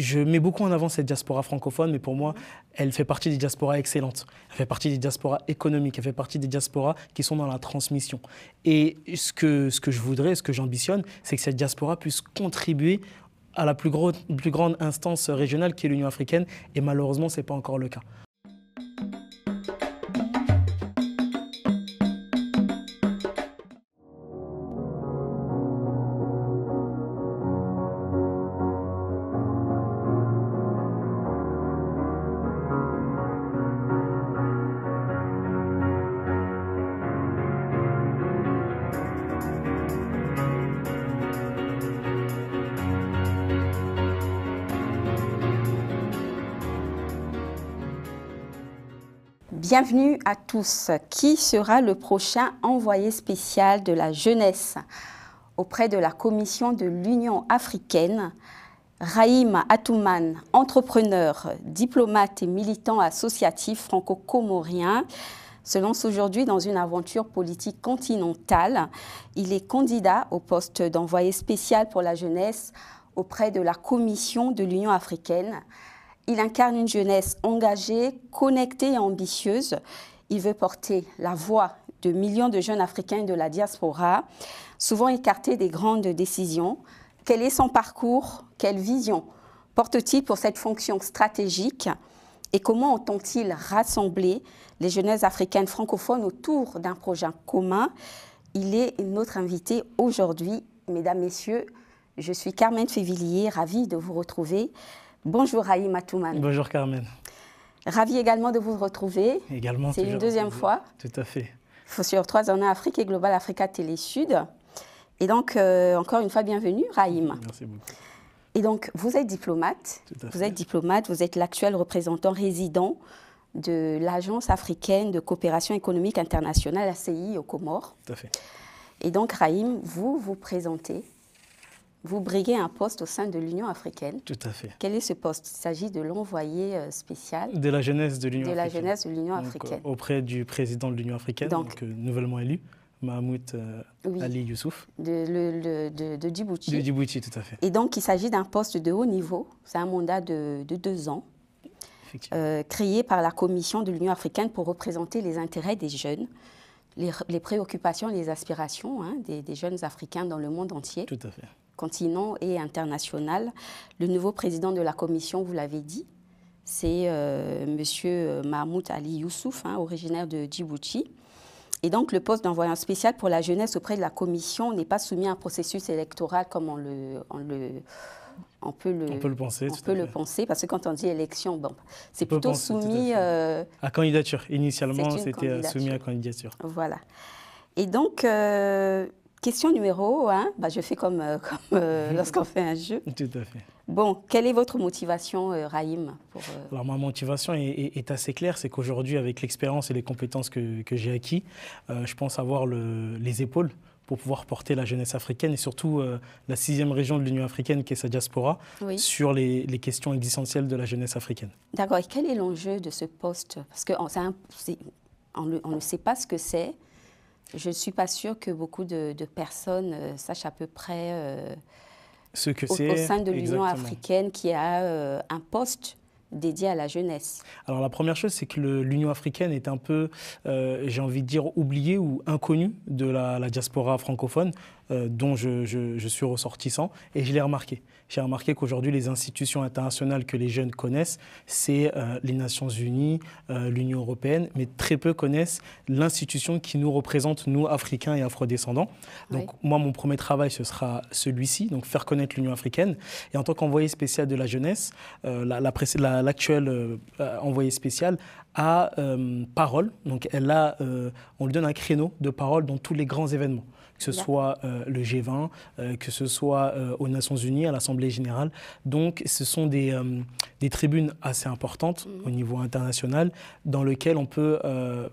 je mets beaucoup en avant cette diaspora francophone, mais pour moi, elle fait partie des diasporas excellentes. Elle fait partie des diasporas économiques, elle fait partie des diasporas qui sont dans la transmission. Et ce que je voudrais, ce que j'ambitionne, c'est que cette diaspora puisse contribuer à la plus grande instance régionale qui est l'Union africaine. Et malheureusement, ce n'est pas encore le cas. Bienvenue à tous. Qui sera le prochain envoyé spécial de la jeunesse auprès de la Commission de l'Union africaine? Rahim Atoumane, entrepreneur, diplomate et militant associatif franco-comorien, se lance aujourd'hui dans une aventure politique continentale. Il est candidat au poste d'envoyé spécial pour la jeunesse auprès de la Commission de l'Union africaine. Il incarne une jeunesse engagée, connectée et ambitieuse. Il veut porter la voix de millions de jeunes Africains de la diaspora, souvent écartés des grandes décisions. Quel est son parcours? Quelle vision porte-t-il pour cette fonction stratégique? Et comment entend-il rassembler les jeunesses africaines francophones autour d'un projet commun? Il est notre invité aujourd'hui. Mesdames, Messieurs, je suis Carmen Févillier, ravie de vous retrouver. Bonjour Rahim Atoumane. Bonjour Carmen. Ravi également de vous retrouver. Également. C'est une deuxième fois. Tout à fait. Sur 3 en Afrique et Global Africa Télé Sud. Et donc, encore une fois, bienvenue Rahim. Merci beaucoup. Et donc, vous êtes diplomate. Vous êtes l'actuel représentant résident de l'Agence africaine de coopération économique internationale, ACI, aux Comores. Tout à fait. Et donc, Rahim, vous vous présentez. Vous briguez un poste au sein de l'Union africaine. Tout à fait. Quel est ce poste? Il s'agit de l'envoyé spécial de la jeunesse de l'Union africaine. De la jeunesse de l'Union africaine. Auprès du président de l'Union africaine, donc nouvellement élu, Mahmoud Ali Youssouf. De Djibouti. De Djibouti, tout à fait. Et donc, il s'agit d'un poste de haut niveau. C'est un mandat de 2 ans, créé par la Commission de l'Union africaine pour représenter les intérêts des jeunes, les préoccupations, les aspirations des jeunes Africains dans le monde entier. Tout à fait. Continent et international. Le nouveau président de la Commission, vous l'avez dit, c'est M. Mahmoud Ali Youssouf, originaire de Djibouti. Et donc, le poste d'envoyé spécial pour la jeunesse auprès de la Commission n'est pas soumis à un processus électoral comme on peut le penser, parce que quand on dit élection, bon, c'est plutôt soumis à candidature. Initialement, c'était soumis à candidature. Voilà. Et donc, question numéro 1, je fais comme lorsqu'on fait un jeu. Tout à fait. Bon, quelle est votre motivation, Rahim Alors, ma motivation est assez claire, c'est qu'aujourd'hui, avec l'expérience et les compétences que j'ai acquis, je pense avoir les épaules pour pouvoir porter la jeunesse africaine et surtout la 6e région de l'Union africaine, qui est sa diaspora, sur les questions existentielles de la jeunesse africaine. D'accord. Et quel est l'enjeu de ce poste? Parce qu'on ne sait pas ce que c'est. Je ne suis pas sûre que beaucoup de personnes sachent à peu près ce que c'est au sein de l'Union africaine qui a un poste dédié à la jeunesse. Alors la première chose, c'est que l'Union africaine est un peu, j'ai envie de dire, oubliée ou inconnue de la diaspora francophone dont je suis ressortissant, et je l'ai remarqué. J'ai remarqué qu'aujourd'hui, les institutions internationales que les jeunes connaissent, c'est les Nations Unies, l'Union européenne, mais très peu connaissent l'institution qui nous représente, nous, Africains et Afrodescendants. Donc moi, mon premier travail, ce sera celui-ci, donc faire connaître l'Union africaine. Et en tant qu'envoyé spécial de la jeunesse, l'actuelle envoyée spéciale a parole. Donc on lui donne un créneau de parole dans tous les grands événements, que ce soit le G20, que ce soit aux Nations Unies, à l'Assemblée générale. Donc ce sont des tribunes assez importantes au niveau international dans lesquelles on peut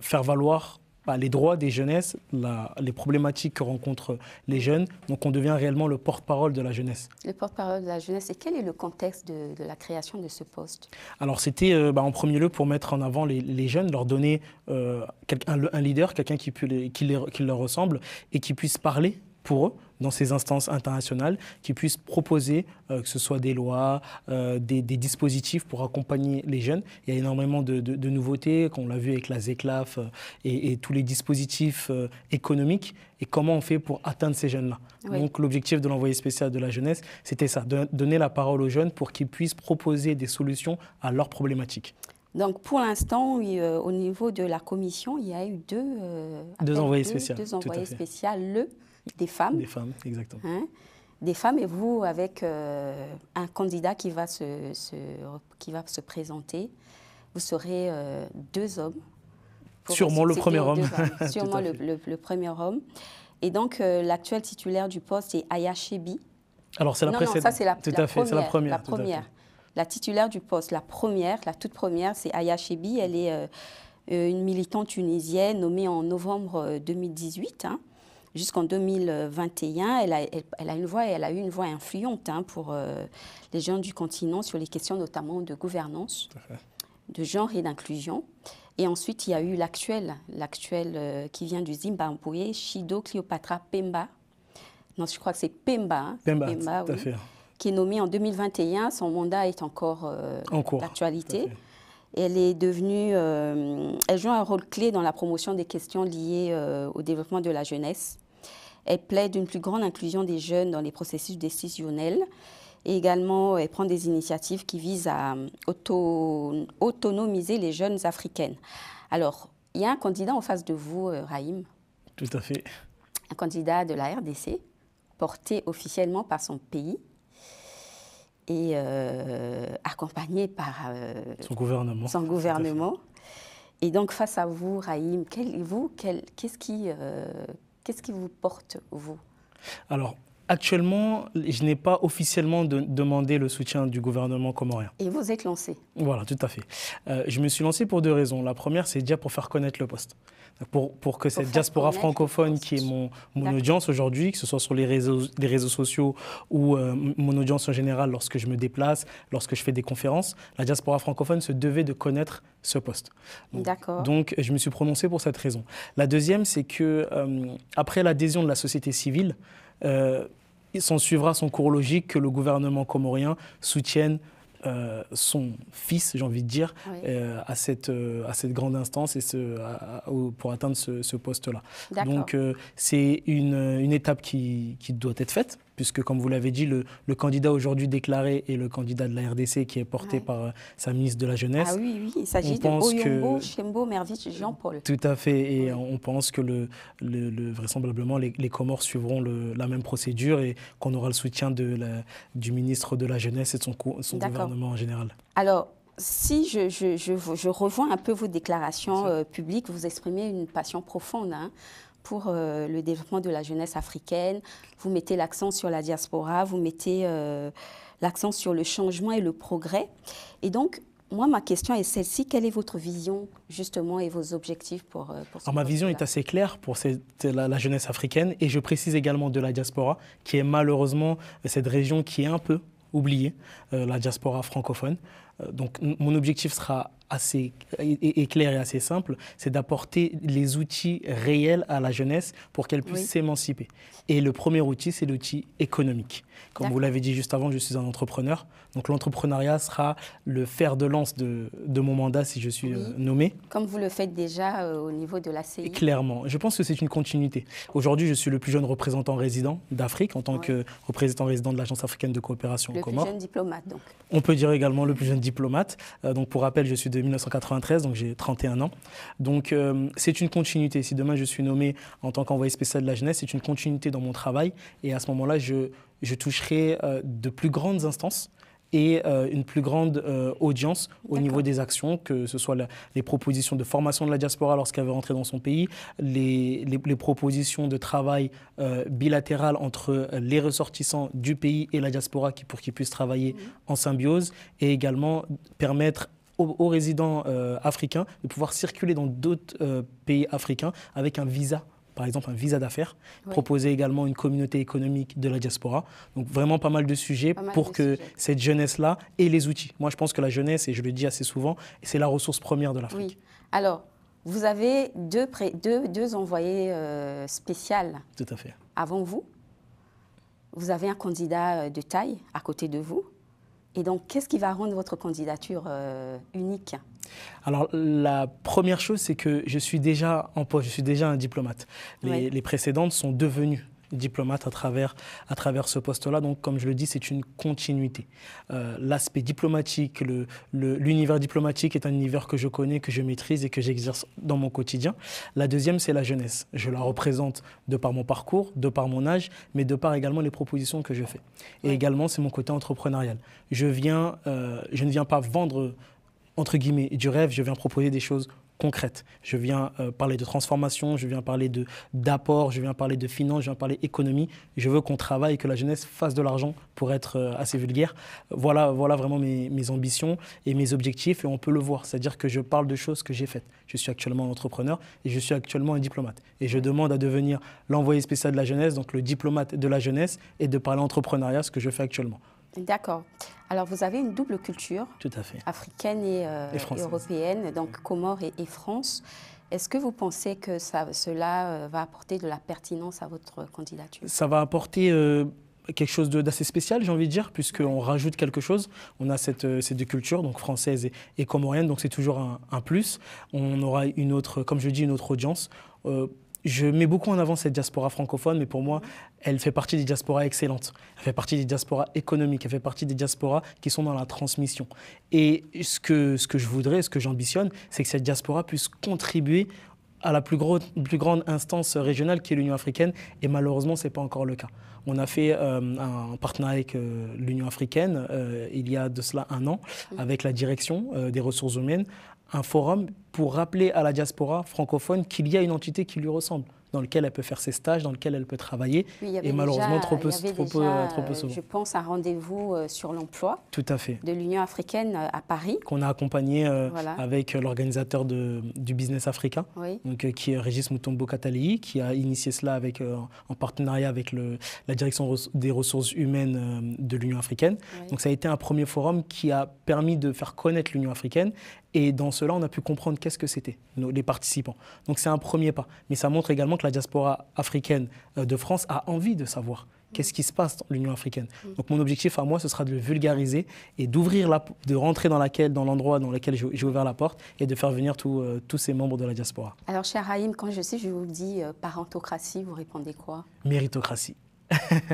faire valoir les droits des jeunesses, les problématiques que rencontrent les jeunes. Donc on devient réellement le porte-parole de la jeunesse. Le porte-parole de la jeunesse. Et quel est le contexte de la création de ce poste? Alors c'était en premier lieu pour mettre en avant les jeunes, leur donner un leader, quelqu'un qui leur ressemble et qui puisse parler pour eux dans ces instances internationales qui puissent proposer, que ce soit des lois, des dispositifs pour accompagner les jeunes. Il y a énormément de nouveautés, qu'on l'a vu avec la ZECLAF et tous les dispositifs économiques, et comment on fait pour atteindre ces jeunes-là. Oui. Donc l'objectif de l'envoyé spécial de la jeunesse, c'était ça, de donner la parole aux jeunes pour qu'ils puissent proposer des solutions à leurs problématiques. Donc, pour l'instant, au niveau de la commission, il y a eu deux envoyés spéciaux. Deux envoyés spéciaux, des femmes. Des femmes, exactement. Hein, des femmes, et vous, avec un candidat qui va se présenter, vous serez deux hommes. Sûrement le premier homme. Sûrement le premier homme. Et donc, l'actuel titulaire du poste est Aya Chebi. Alors, c'est la précédente. Non, ça, c'est la première. La première. La titulaire du poste, la toute première, c'est Aya Chebi. Elle est une militante tunisienne nommée en novembre 2018 jusqu'en 2021. Elle a une voix, et elle a eu une voix influente pour les gens du continent sur les questions notamment de gouvernance, de genre et d'inclusion. Et ensuite, il y a eu l'actuel qui vient du Zimbabwe, Shido Cleopatra Pemba. Non, je crois que c'est Pemba. Pemba, tout à oui. fait. Qui est nommée en 2021. Son mandat est encore d'actualité. Elle est devenue, elle joue un rôle clé dans la promotion des questions liées au développement de la jeunesse. Elle plaide une plus grande inclusion des jeunes dans les processus décisionnels. Et également, elle prend des initiatives qui visent à autonomiser les jeunes africaines. Alors, il y a un candidat en face de vous, Rahim. Tout à fait. Un candidat de la RDC, porté officiellement par son pays et accompagné par son gouvernement. Et donc, face à vous, Rahim, qu'est-ce qui vous porte, vous? Alors, actuellement, je n'ai pas officiellement demandé le soutien du gouvernement comorien. Et vous êtes lancé? Voilà, tout à fait. Je me suis lancé pour deux raisons. La première, c'est déjà pour faire connaître le poste. Pour que cette diaspora francophone qui est mon audience aujourd'hui, que ce soit sur les réseaux sociaux ou mon audience en général lorsque je me déplace, lorsque je fais des conférences, la diaspora francophone se devait de connaître ce poste. Donc, je me suis prononcé pour cette raison. La deuxième, c'est que après l'adhésion de la société civile, il s'en suivra son cours logique que le gouvernement comorien soutienne son fils, j'ai envie de dire, à cette grande instance et pour atteindre ce poste-là. Donc, c'est une étape qui doit être faite, puisque, comme vous l'avez dit, le candidat aujourd'hui déclaré est le candidat de la RDC qui est porté par sa ministre de la Jeunesse. Ah oui, il s'agit de Oyombo Shembo Mervich Jean-Paul. Tout à fait, et on pense que vraisemblablement les Comores suivront la même procédure et qu'on aura le soutien du ministre de la Jeunesse et de son gouvernement en général. Alors, si je revois un peu vos déclarations publiques, vous exprimez une passion profonde pour le développement de la jeunesse africaine. Vous mettez l'accent sur la diaspora, vous mettez l'accent sur le changement et le progrès. Et donc, moi, ma question est celle-ci. Quelle est votre vision, justement, et vos objectifs pour ce ma vision est assez claire pour la jeunesse africaine. Et je précise également de la diaspora, qui est malheureusement cette région qui est un peu oubliée, la diaspora francophone. Donc, mon objectif sera assez clair et assez simple, c'est d'apporter les outils réels à la jeunesse pour qu'elle puisse s'émanciper. Et le premier outil, c'est l'outil économique. Comme vous l'avez dit juste avant, je suis un entrepreneur. Donc l'entrepreneuriat sera le fer de lance de mon mandat si je suis nommé. Comme vous le faites déjà au niveau de la CI. Clairement. Je pense que c'est une continuité. Aujourd'hui, je suis le plus jeune représentant résident d'Afrique en tant que représentant résident de l'Agence africaine de coopération aux Comores. Le plus jeune diplomate, donc. On peut dire également le plus jeune diplomate. Donc pour rappel, je suis de 1993, donc j'ai 31 ans. Donc c'est une continuité. Si demain je suis nommé en tant qu'envoyé spécial de la jeunesse, c'est une continuité dans mon travail. Et à ce moment-là, je toucherai de plus grandes instances et une plus grande audience au niveau des actions, que ce soit les propositions de formation de la diaspora lorsqu'elle veut rentrer dans son pays, les propositions de travail bilatéral entre les ressortissants du pays et la diaspora pour qu'ils puissent travailler en symbiose, et également permettre aux résidents africains de pouvoir circuler dans d'autres pays africains avec un visa, par exemple un visa d'affaires, proposer également une communauté économique de la diaspora. Donc vraiment pas mal de sujets pour que cette jeunesse-là ait les outils. Moi je pense que la jeunesse, et je le dis assez souvent, c'est la ressource première de l'Afrique. Oui. Alors, vous avez deux envoyés spéciaux Tout à fait. Avant vous, vous avez un candidat de taille à côté de vous. Et donc, qu'est-ce qui va rendre votre candidature unique? Alors, la première chose, c'est que je suis déjà en poste, je suis déjà un diplomate. Oui. Les précédentes sont devenues diplomates à travers ce poste-là. Donc, comme je le dis, c'est une continuité. L'aspect diplomatique, l'univers diplomatique est un univers que je connais, que je maîtrise et que j'exerce dans mon quotidien. La deuxième, c'est la jeunesse. Je la représente de par mon parcours, de par mon âge, mais de par également les propositions que je fais. Et également, c'est mon côté entrepreneurial. Je ne viens pas vendre, entre guillemets, du rêve, je viens proposer des choses concrètes. Je viens parler de transformation, je viens parler d'apport, je viens parler de finance, je viens parler économie. Je veux qu'on travaille, que la jeunesse fasse de l'argent, pour être assez vulgaire. Voilà vraiment mes ambitions et mes objectifs, et on peut le voir. C'est-à-dire que je parle de choses que j'ai faites. Je suis actuellement un entrepreneur et je suis actuellement un diplomate. Et je demande à devenir l'envoyé spécial de la jeunesse, donc le diplomate de la jeunesse, et de parler entrepreneuriat, ce que je fais actuellement. D'accord. Alors, vous avez une double culture, tout à fait, africaine et européenne, donc Comores et France. Est-ce que vous pensez que cela va apporter de la pertinence à votre candidature? Ça va apporter quelque chose d'assez spécial, j'ai envie de dire, puisqu'on rajoute quelque chose. On a ces deux cultures, donc française et comorienne, donc c'est toujours un plus. On aura une autre, comme je dis, une autre audience. Je mets beaucoup en avant cette diaspora francophone, mais pour moi, elle fait partie des diasporas excellentes. Elle fait partie des diasporas économiques, elle fait partie des diasporas qui sont dans la transmission. Et ce que je voudrais, ce que j'ambitionne, c'est que cette diaspora puisse contribuer à la plus grande instance régionale qui est l'Union africaine, et malheureusement, ce n'est pas encore le cas. On a fait un partenariat avec l'Union africaine il y a de cela 1 an, avec la direction des ressources humaines, un forum pour rappeler à la diaspora francophone qu'il y a une entité qui lui ressemble, dans lequel elle peut faire ses stages, dans lequel elle peut travailler, et malheureusement trop peu souvent. Je pense à un rendez-vous sur l'emploi Tout à fait. de l'Union africaine à Paris. Qu'on a accompagné avec l'organisateur du Business Africa, donc, qui est Régis Mutombo Katalii, qui a initié cela en partenariat avec la direction des ressources humaines de l'Union africaine. Donc ça a été un premier forum qui a permis de faire connaître l'Union africaine. Et dans cela, on a pu comprendre qu'est-ce que c'était, les participants. Donc c'est un premier pas. Mais ça montre également que la diaspora africaine de France a envie de savoir qu'est-ce qui se passe dans l'Union africaine. Donc mon objectif à moi, ce sera de le vulgariser et de rentrer dans l'endroit dans lequel j'ai ouvert la porte et de faire venir tous ces membres de la diaspora. Alors, cher Raïm, quand je vous dis parentocratie, vous répondez quoi? Méritocratie.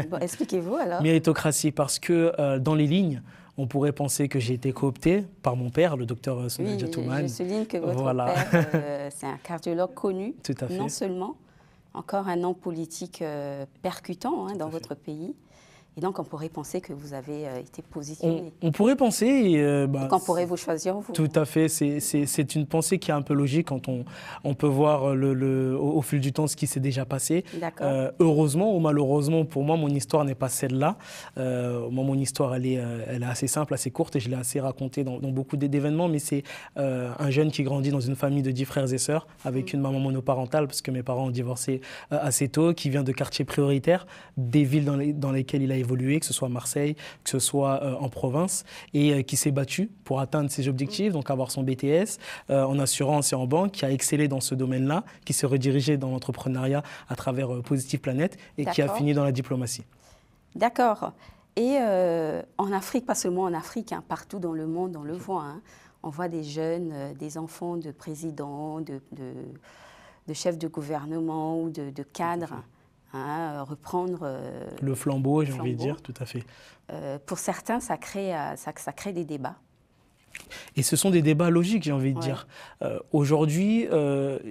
Bon, expliquez-vous alors. Méritocratie, parce que dans les lignes, on pourrait penser que j'ai été coopté par mon père, le docteur Sonadia Touman. Je souligne que votre père, c'est un cardiologue connu, tout à fait. Non seulement, encore un nom politique percutant dans votre pays. Et donc, on pourrait penser que vous avez été positionné. On pourrait penser... donc, on pourrait vous choisir, vous. Tout à fait. C'est une pensée qui est un peu logique quand on peut voir au fil du temps ce qui s'est déjà passé. Heureusement ou malheureusement, pour moi, mon histoire n'est pas celle-là. Mon histoire, elle est assez simple, assez courte, et je l'ai assez racontée dans beaucoup d'événements. Mais c'est un jeune qui grandit dans une famille de 10 frères et sœurs, avec une maman monoparentale, parce que mes parents ont divorcé assez tôt, qui vient de quartiers prioritaires, des villes dans lesquelles il a évolué, que ce soit à Marseille, que ce soit en province, et qui s'est battu pour atteindre ses objectifs, donc avoir son BTS en assurance et en banque, qui a excellé dans ce domaine-là, qui s'est redirigé dans l'entrepreneuriat à travers Positive Planète et qui a fini dans la diplomatie. D'accord. Et en Afrique, pas seulement en Afrique, partout dans le monde, on le voit. On voit des jeunes, des enfants de présidents, de chefs de gouvernement ou de cadres. Reprendre le flambeau, j'ai envie de dire, tout à fait. Pour certains, ça crée des débats. Et ce sont des débats logiques, j'ai envie de dire. Aujourd'hui,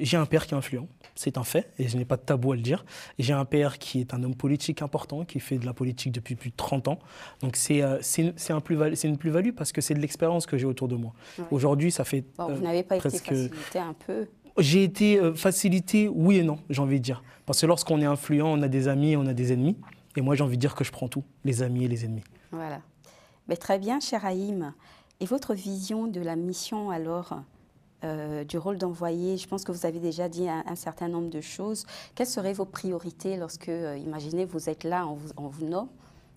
j'ai un père qui est influent, c'est un fait, et je n'ai pas de tabou à le dire. J'ai un père qui est un homme politique important, qui fait de la politique depuis plus de 30 ans. Donc c'est une plus-value parce que c'est de l'expérience que j'ai autour de moi. Aujourd'hui, ça fait vous n'avez pas été facilité un peu? J'ai été facilité, oui et non, j'ai envie de dire. Parce que lorsqu'on est influent, on a des amis et on a des ennemis. Et moi, j'ai envie de dire que je prends tout, les amis et les ennemis. Voilà. Mais très bien, cher Raïm. Et votre vision de la mission, alors, du rôle d'envoyé, je pense que vous avez déjà dit un certain nombre de choses. Quelles seraient vos priorités lorsque, imaginez, vous êtes là, on vous nomme?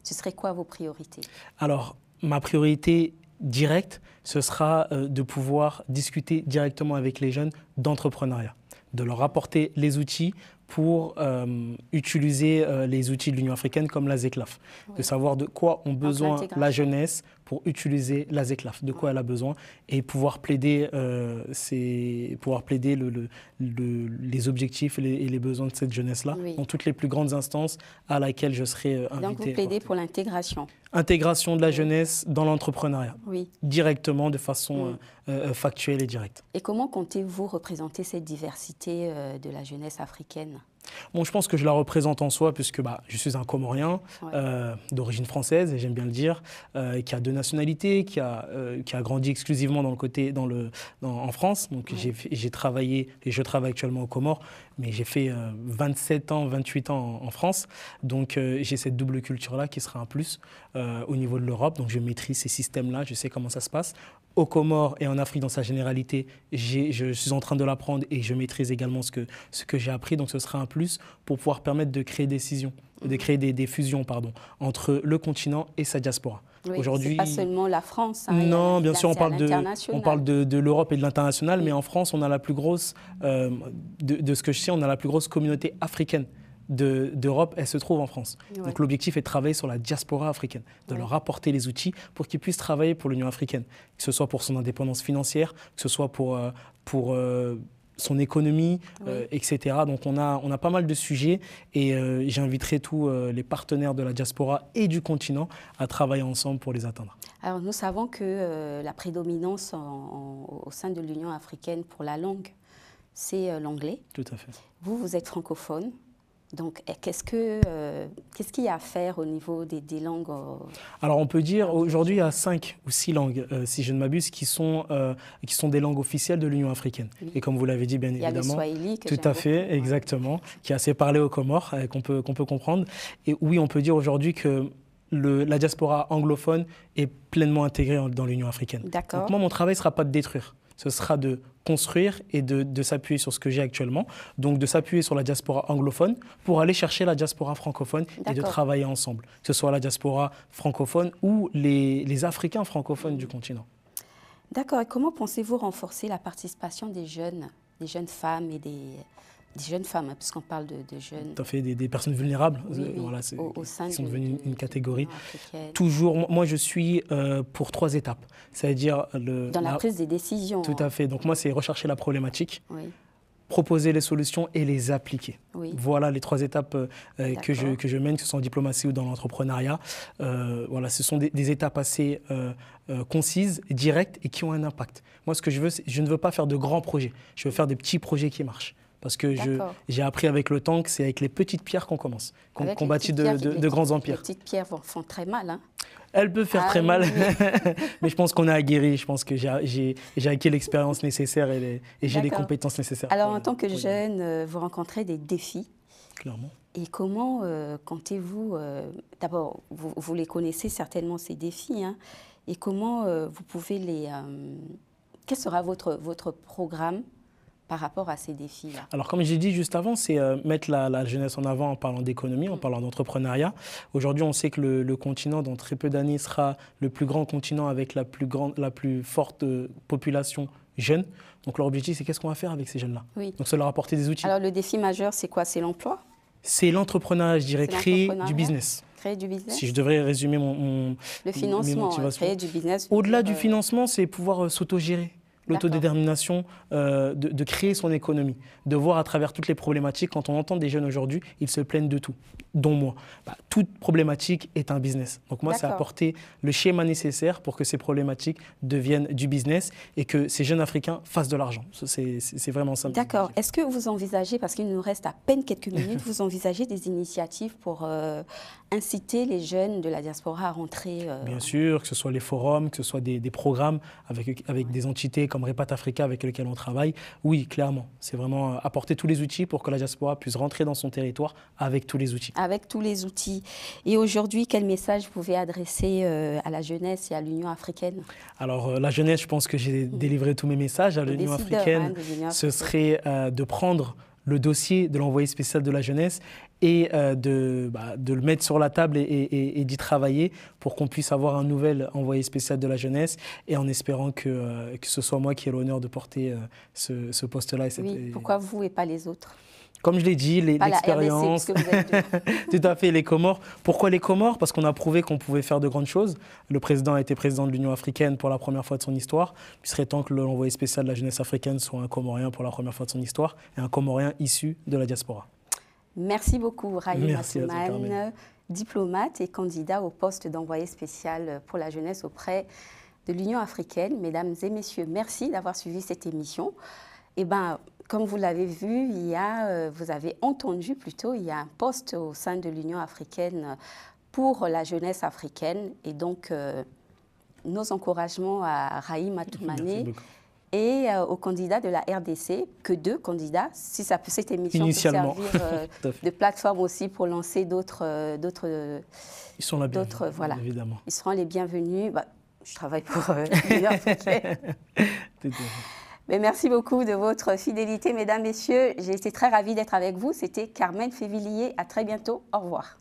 Ce serait quoi vos priorités? Alors, ma priorité directe, ce sera de pouvoir discuter directement avec les jeunes d'entrepreneuriat, de leur apporter les outils pour utiliser les outils de l'Union africaine comme la ZECLAF, de savoir de quoi ont besoin la jeunesse pour utiliser la ZECLAF, de quoi elle a besoin, et pouvoir plaider, les objectifs et les besoins de cette jeunesse-là dans toutes les plus grandes instances à laquelle je serai invité. Donc vous plaidez pour l'intégration. Intégration de la jeunesse dans l'entrepreneuriat, directement, de façon factuelle et directe. Et comment comptez-vous représenter cette diversité de la jeunesse africaine ? Bon, je pense que je la représente en soi puisque je suis un Comorien d'origine française, et j'aime bien le dire, qui a 2 nationalités, qui a grandi exclusivement en France. Donc j'ai travaillé, et je travaille actuellement aux Comores, mais j'ai fait 27 ans, 28 ans en France. Donc j'ai cette double culture-là qui sera un plus au niveau de l'Europe. Donc je maîtrise ces systèmes-là, je sais comment ça se passe. Aux Comores et en Afrique dans sa généralité, je suis en train de l'apprendre et je maîtrise également ce que j'ai appris. Donc ce sera un plus pour pouvoir permettre de créer des fusions entre le continent et sa diaspora. Oui, aujourd'hui, c'est pas seulement la France. Non, bien sûr, on parle de l'Europe et de l'international, mais en France, on a la plus grosse, de ce que je sais, on a la plus grosse communauté africaine d'Europe, elle se trouve en France. Donc l'objectif est de travailler sur la diaspora africaine, de leur apporter les outils pour qu'ils puissent travailler pour l'Union africaine, que ce soit pour son indépendance financière, que ce soit pour son économie, etc. Donc on a pas mal de sujets, et j'inviterai tous les partenaires de la diaspora et du continent à travailler ensemble pour les atteindre. Alors nous savons que la prédominance au sein de l'Union africaine pour la langue, c'est l'anglais. Tout à fait. Vous êtes francophone. Donc, qu'est-ce qu'il y a à faire au niveau des langues Alors, on peut dire aujourd'hui, il y a 5 ou 6 langues, si je ne m'abuse, qui sont des langues officielles de l'Union africaine. Et comme vous l'avez dit, bien évidemment. Il y a le Swahili. Tout à fait, exactement, qui est assez parlé aux Comores, qu'on peut comprendre. Et oui, on peut dire aujourd'hui que la diaspora anglophone est pleinement intégrée dans l'Union africaine. D'accord. Donc moi, mon travail ne sera pas de détruire. Ce sera de construire et de s'appuyer sur ce que j'ai actuellement, donc de s'appuyer sur la diaspora anglophone pour aller chercher la diaspora francophone et de travailler ensemble, que ce soit la diaspora francophone ou les Africains francophones du continent. D'accord. Et comment pensez-vous renforcer la participation des jeunes femmes et des jeunes femmes, puisqu'on parle de jeunes... Tout à fait, des personnes vulnérables, voilà, au sein qui sont devenues une catégorie. Africaine. Toujours, moi je suis pour 3 étapes, c'est-à-dire... Dans la prise des décisions. Tout à fait, donc moi c'est rechercher la problématique, proposer les solutions et les appliquer. Voilà les 3 étapes que je mène, que ce soit en diplomatie ou dans l'entrepreneuriat. Voilà, ce sont des étapes assez concises, directes et qui ont un impact. Moi ce que je veux, je ne veux pas faire de grands projets, je veux faire des petits projets qui marchent. Parce que j'ai appris avec le temps que c'est avec les petites pierres qu'on commence, qu'on bâtit de grands empires. Les petites pierres font très mal. Hein. Elles peuvent faire très mal, mais je pense qu'on a aguerri. Je pense que j'ai acquis l'expérience nécessaire et j'ai les compétences nécessaires. Alors, en tant que jeune, vous rencontrez des défis. Clairement. Et comment comptez-vous... D'abord, vous les connaissez certainement, ces défis. Hein, et comment vous pouvez les... quel sera votre programme par rapport à ces défis-là? Alors, comme j'ai dit juste avant, c'est mettre la jeunesse en avant en parlant d'économie, en parlant d'entrepreneuriat. Aujourd'hui, on sait que le continent, dans très peu d'années, sera le plus grand continent avec la plus forte population jeune. Donc, leur objectif, c'est qu'est-ce qu'on va faire avec ces jeunes-là? Donc, c'est leur apporter des outils. Alors, le défi majeur, c'est quoi? C'est l'emploi? C'est l'entrepreneuriat, je dirais, créer du business. Créer du business? Si je devrais résumer le financement, créer du business. Au-delà du financement, c'est pouvoir s'autogérer. L'autodétermination, de créer son économie, de voir à travers toutes les problématiques. Quand on entend des jeunes aujourd'hui, ils se plaignent de tout, dont moi. Toute problématique est un business. Donc moi, c'est apporter le schéma nécessaire pour que ces problématiques deviennent du business et que ces jeunes Africains fassent de l'argent. C'est vraiment ça. D'accord. Est-ce que vous envisagez, parce qu'il nous reste à peine quelques minutes, vous envisagez des initiatives pour inciter les jeunes de la diaspora à rentrer Bien sûr, que ce soit les forums, que ce soit des programmes avec des entités comme Repat Africa avec lesquels on travaille. Oui, clairement. C'est vraiment apporter tous les outils pour que la diaspora puisse rentrer dans son territoire avec tous les outils. Avec tous les outils. Et aujourd'hui, quel message vous pouvez adresser à la jeunesse et à l'Union africaine? Alors, la jeunesse, je pense que j'ai délivré tous mes messages à l'Union africaine. Ce serait de prendre le dossier de l'envoyé spécial de la jeunesse et de le mettre sur la table et d'y travailler pour qu'on puisse avoir un nouvel envoyé spécial de la jeunesse, et en espérant que ce soit moi qui ai l'honneur de porter ce poste-là. Pourquoi vous et pas les autres? Comme je l'ai dit, l'expérience. Tout à fait, les Comores. Pourquoi les Comores? Parce qu'on a prouvé qu'on pouvait faire de grandes choses. Le président a été président de l'Union africaine pour la première fois de son histoire. Il serait temps que l'envoyé spécial de la jeunesse africaine soit un Comorien pour la première fois de son histoire et un Comorien issu de la diaspora. Merci beaucoup, Rahim Atoumane, diplomate et candidat au poste d'envoyé spécial pour la jeunesse auprès de l'Union africaine. Mesdames et messieurs, merci d'avoir suivi cette émission. Comme vous l'avez vu, vous avez entendu plutôt, il y a un poste au sein de l'Union africaine pour la jeunesse africaine. Et donc, nos encouragements à Rahim Atoumane et aux candidats de la RDC, que 2 candidats, si ça peut, cette émission peut servir de plateforme aussi pour lancer d'autres... Ils sont là bienvenus, voilà. Évidemment. Ils seront les bienvenus. Je travaille pour l'Union africaine. Mais merci beaucoup de votre fidélité, mesdames, messieurs. J'ai été très ravie d'être avec vous. C'était Carmen Févillier. À très bientôt. Au revoir.